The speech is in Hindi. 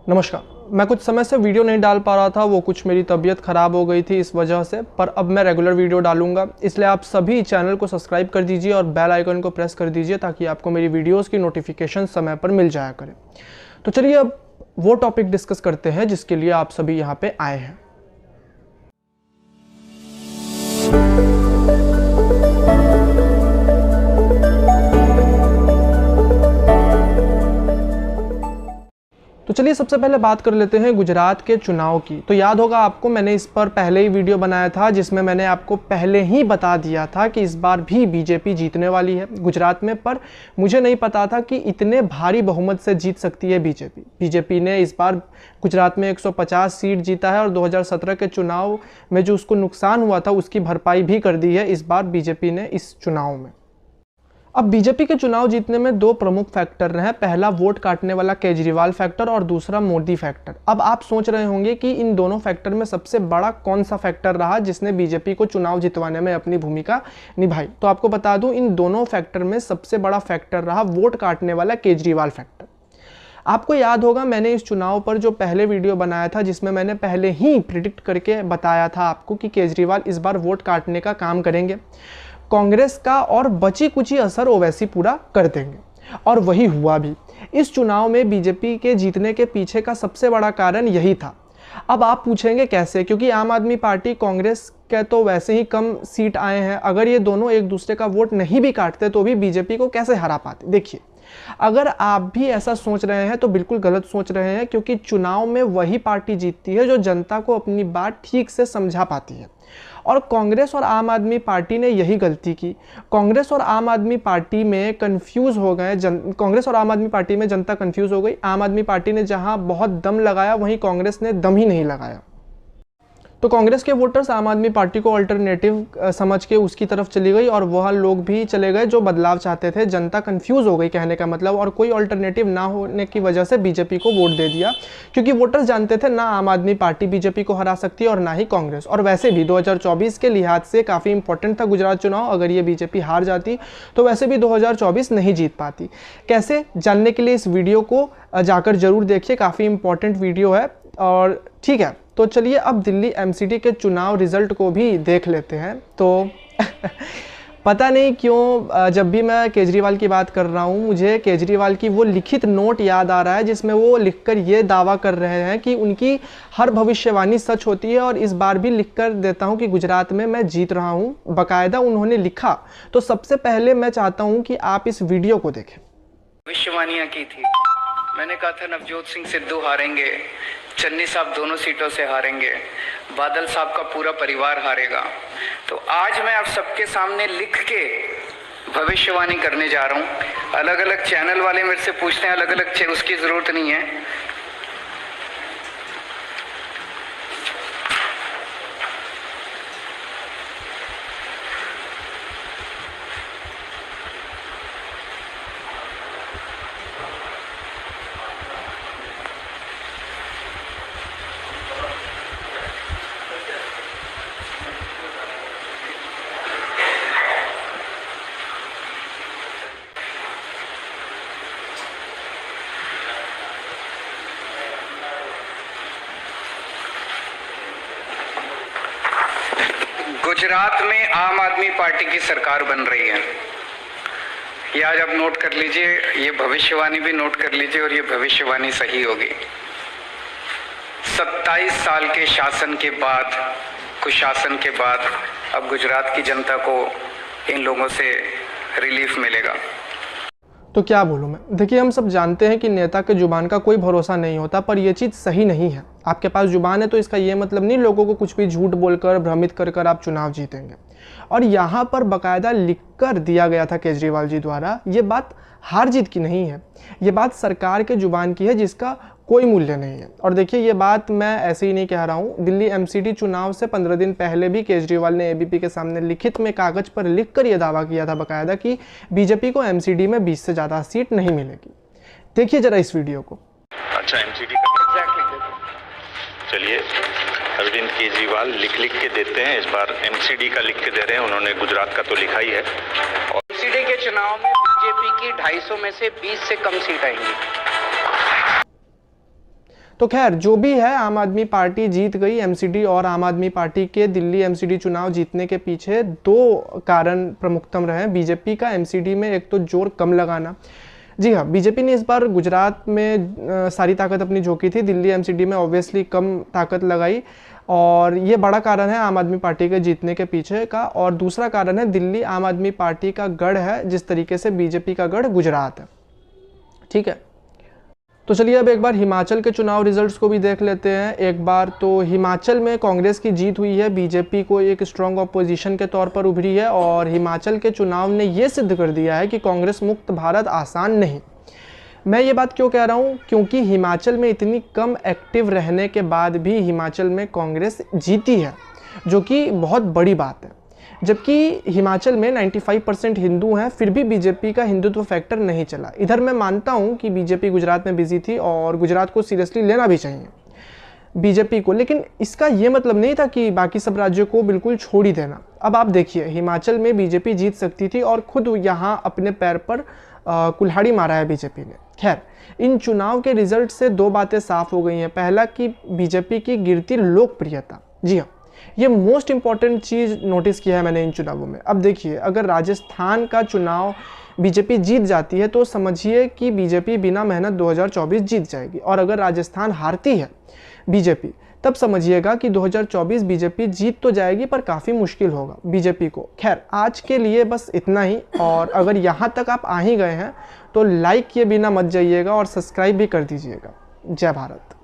नमस्कार। मैं कुछ समय से वीडियो नहीं डाल पा रहा था, वो कुछ मेरी तबीयत ख़राब हो गई थी इस वजह से, पर अब मैं रेगुलर वीडियो डालूंगा। इसलिए आप सभी चैनल को सब्सक्राइब कर दीजिए और बेल आइकन को प्रेस कर दीजिए ताकि आपको मेरी वीडियोस की नोटिफिकेशन समय पर मिल जाया करे। तो चलिए अब वो टॉपिक डिस्कस करते हैं जिसके लिए आप सभी यहाँ पे आए हैं। तो चलिए सबसे पहले बात कर लेते हैं गुजरात के चुनाव की। तो याद होगा आपको, मैंने इस पर पहले ही वीडियो बनाया था जिसमें मैंने आपको पहले ही बता दिया था कि इस बार भी बीजेपी जीतने वाली है गुजरात में। पर मुझे नहीं पता था कि इतने भारी बहुमत से जीत सकती है बीजेपी। बीजेपी ने इस बार गुजरात में 150 सीट जीता है और 2017 के चुनाव में जो उसको नुकसान हुआ था उसकी भरपाई भी कर दी है इस बार बीजेपी ने इस चुनाव में। अब बीजेपी के चुनाव जीतने में दो प्रमुख फैक्टर रहे हैं। पहला वोट काटने वाला केजरीवाल फैक्टर और दूसरा मोदी फैक्टर। अब आप सोच रहे होंगे कि इन दोनों फैक्टर में सबसे बड़ा कौन सा फैक्टर रहा जिसने बीजेपी को चुनाव जितवाने में अपनी भूमिका निभाई। तो आपको बता दूं, इन दोनों फैक्टर में सबसे बड़ा फैक्टर रहा वोट काटने वाला केजरीवाल फैक्टर। आपको याद होगा, मैंने इस चुनाव पर जो पहले वीडियो बनाया था जिसमें मैंने पहले ही प्रिडिक्ट करके बताया था आपको कि केजरीवाल इस बार वोट काटने का काम करेंगे, कांग्रेस का और बची कुची असर ओवैसी पूरा कर देंगे, और वही हुआ भी। इस चुनाव में बीजेपी के जीतने के पीछे का सबसे बड़ा कारण यही था। अब आप पूछेंगे कैसे, क्योंकि आम आदमी पार्टी कांग्रेस के तो वैसे ही कम सीट आए हैं। अगर ये दोनों एक दूसरे का वोट नहीं भी काटते तो भी बीजेपी को कैसे हरा पाते। देखिए, अगर आप भी ऐसा सोच रहे हैं तो बिल्कुल गलत सोच रहे हैं, क्योंकि चुनाव में वही पार्टी जीतती है जो जनता को अपनी बात ठीक से समझा पाती है। और कांग्रेस और आम आदमी पार्टी ने यही गलती की। कांग्रेस और आम आदमी पार्टी में कंफ्यूज हो गए। कांग्रेस और आम आदमी पार्टी में जनता कंफ्यूज हो गई। आम आदमी पार्टी ने जहां बहुत दम लगाया वहीं कांग्रेस ने दम ही नहीं लगाया। तो कांग्रेस के वोटर्स आम आदमी पार्टी को अल्टरनेटिव समझ के उसकी तरफ चली गई और वह लोग भी चले गए जो बदलाव चाहते थे। जनता कंफ्यूज हो गई कहने का मतलब, और कोई अल्टरनेटिव ना होने की वजह से बीजेपी को वोट दे दिया, क्योंकि वोटर्स जानते थे ना आम आदमी पार्टी बीजेपी को हरा सकती है और ना ही कांग्रेस। और वैसे भी 2024 के लिहाज से काफ़ी इंपॉर्टेंट था गुजरात चुनाव। अगर ये बीजेपी हार जाती तो वैसे भी 2024 नहीं जीत पाती। कैसे जानने के लिए इस वीडियो को जाकर जरूर देखिए, काफ़ी इंपॉर्टेंट वीडियो है। और ठीक है, तो चलिए अब दिल्ली एमसीडी के चुनाव रिजल्ट को भी देख लेते हैं। तो पता नहीं क्यों जब भी मैं केजरीवाल की बात कर रहा हूँ मुझे केजरीवाल की वो लिखित नोट याद आ रहा है जिसमें वो लिखकर ये दावा कर रहे हैं कि उनकी हर भविष्यवाणी सच होती है। और इस बार भी लिखकर देता हूँ कि गुजरात में मैं जीत रहा हूँ, बाकायदा उन्होंने लिखा। तो सबसे पहले मैं चाहता हूँ कि आप इस वीडियो को देखें। भविष्यवाणियां की थी, मैंने कहा था नवजोत सिंह सिद्धू हारेंगे, चन्नी साहब दोनों सीटों से हारेंगे, बादल साहब का पूरा परिवार हारेगा। तो आज मैं आप सबके सामने लिख के भविष्यवाणी करने जा रहा हूँ। अलग अलग चैनल वाले मेरे से पूछते हैं अलग अलग, उसकी जरूरत नहीं है। गुजरात में आम आदमी पार्टी की सरकार बन रही है। ये आज आप नोट कर लीजिए, ये भविष्यवाणी भी नोट कर लीजिए, और ये भविष्यवाणी सही होगी। 27 साल के शासन के बाद, कुशासन के बाद अब गुजरात की जनता को इन लोगों से रिलीफ मिलेगा। तो क्या बोलूँ मैं। देखिए, हम सब जानते हैं कि नेता के जुबान का कोई भरोसा नहीं होता, पर यह चीज़ सही नहीं है। आपके पास जुबान है तो इसका ये मतलब नहीं लोगों को कुछ भी झूठ बोलकर भ्रमित कर आप चुनाव जीतेंगे। और यहाँ पर बाकायदा लिखकर दिया गया था केजरीवाल जी द्वारा, ये बात हार जीत की नहीं है, ये बात सरकार के जुबान की है जिसका कोई मूल्य नहीं है। और देखिए, ये बात मैं ऐसे ही नहीं कह रहा हूँ। दिल्ली एमसीडी चुनाव से 15 दिन पहले भी केजरीवाल ने एबीपी के सामने लिखित में कागज पर लिखकर यह दावा किया था बाकायदा कि बीजेपी को एमसीडी में 20 से ज़्यादा सीट नहीं मिलेगी। देखिए जरा इस वीडियो को। अच्छा, एमसीडी का चलिए, अरविंद केजरीवाल लिख के देते हैं। इस बार एमसीडी का लिख के दे रहे हैं, उन्होंने गुजरात का तो लिखा ही है। और एमसीडी के चुनाव में बीजेपी की 250 में से 20 से कम सीट आएंगी। तो खैर जो भी है, आम आदमी पार्टी जीत गई एमसीडी, और आम आदमी पार्टी के दिल्ली एमसीडी चुनाव जीतने के पीछे दो कारण प्रमुखतम रहे बीजेपी का एमसीडी में। एक तो जोर कम लगाना, जी हाँ, बीजेपी ने इस बार गुजरात में सारी ताकत अपनी झोंकी थी, दिल्ली एमसीडी में ऑब्वियसली कम ताकत लगाई, और ये बड़ा कारण है आम आदमी पार्टी के जीतने के पीछे का। और दूसरा कारण है दिल्ली आम आदमी पार्टी का गढ़ है, जिस तरीके से बीजेपी का गढ़ गुजरात है। ठीक है, तो चलिए अब एक बार हिमाचल के चुनाव रिजल्ट्स को भी देख लेते हैं। एक बार तो हिमाचल में कांग्रेस की जीत हुई है, बीजेपी को एक स्ट्रॉन्ग ऑपोजिशन के तौर पर उभरी है, और हिमाचल के चुनाव ने ये सिद्ध कर दिया है कि कांग्रेस मुक्त भारत आसान नहीं। मैं ये बात क्यों कह रहा हूँ, क्योंकि हिमाचल में इतनी कम एक्टिव रहने के बाद भी हिमाचल में कांग्रेस जीती है, जो कि बहुत बड़ी बात है। जबकि हिमाचल में 95% हिंदू हैं, फिर भी बीजेपी का हिंदुत्व फैक्टर नहीं चला। इधर मैं मानता हूं कि बीजेपी गुजरात में बिजी थी और गुजरात को सीरियसली लेना भी चाहिए बीजेपी को, लेकिन इसका ये मतलब नहीं था कि बाकी सब राज्यों को बिल्कुल छोड़ ही देना। अब आप देखिए, हिमाचल में बीजेपी जीत सकती थी और खुद यहाँ अपने पैर पर कुल्हाड़ी मारा है बीजेपी ने। खैर, इन चुनाव के रिजल्ट से दो बातें साफ हो गई हैं। पहला कि बीजेपी की गिरती लोकप्रियता, जी हाँ, ये मोस्ट इंपॉर्टेंट चीज़ नोटिस किया है मैंने इन चुनावों में। अब देखिए, अगर राजस्थान का चुनाव बीजेपी जीत जाती है तो समझिए कि बीजेपी बिना मेहनत 2024 जीत जाएगी, और अगर राजस्थान हारती है बीजेपी, तब समझिएगा कि 2024 बीजेपी जीत तो जाएगी पर काफ़ी मुश्किल होगा बीजेपी को। खैर, आज के लिए बस इतना ही, और अगर यहाँ तक आप आ ही गए हैं तो लाइक किए बिना मत जाइएगा और सब्सक्राइब भी कर दीजिएगा। जय भारत।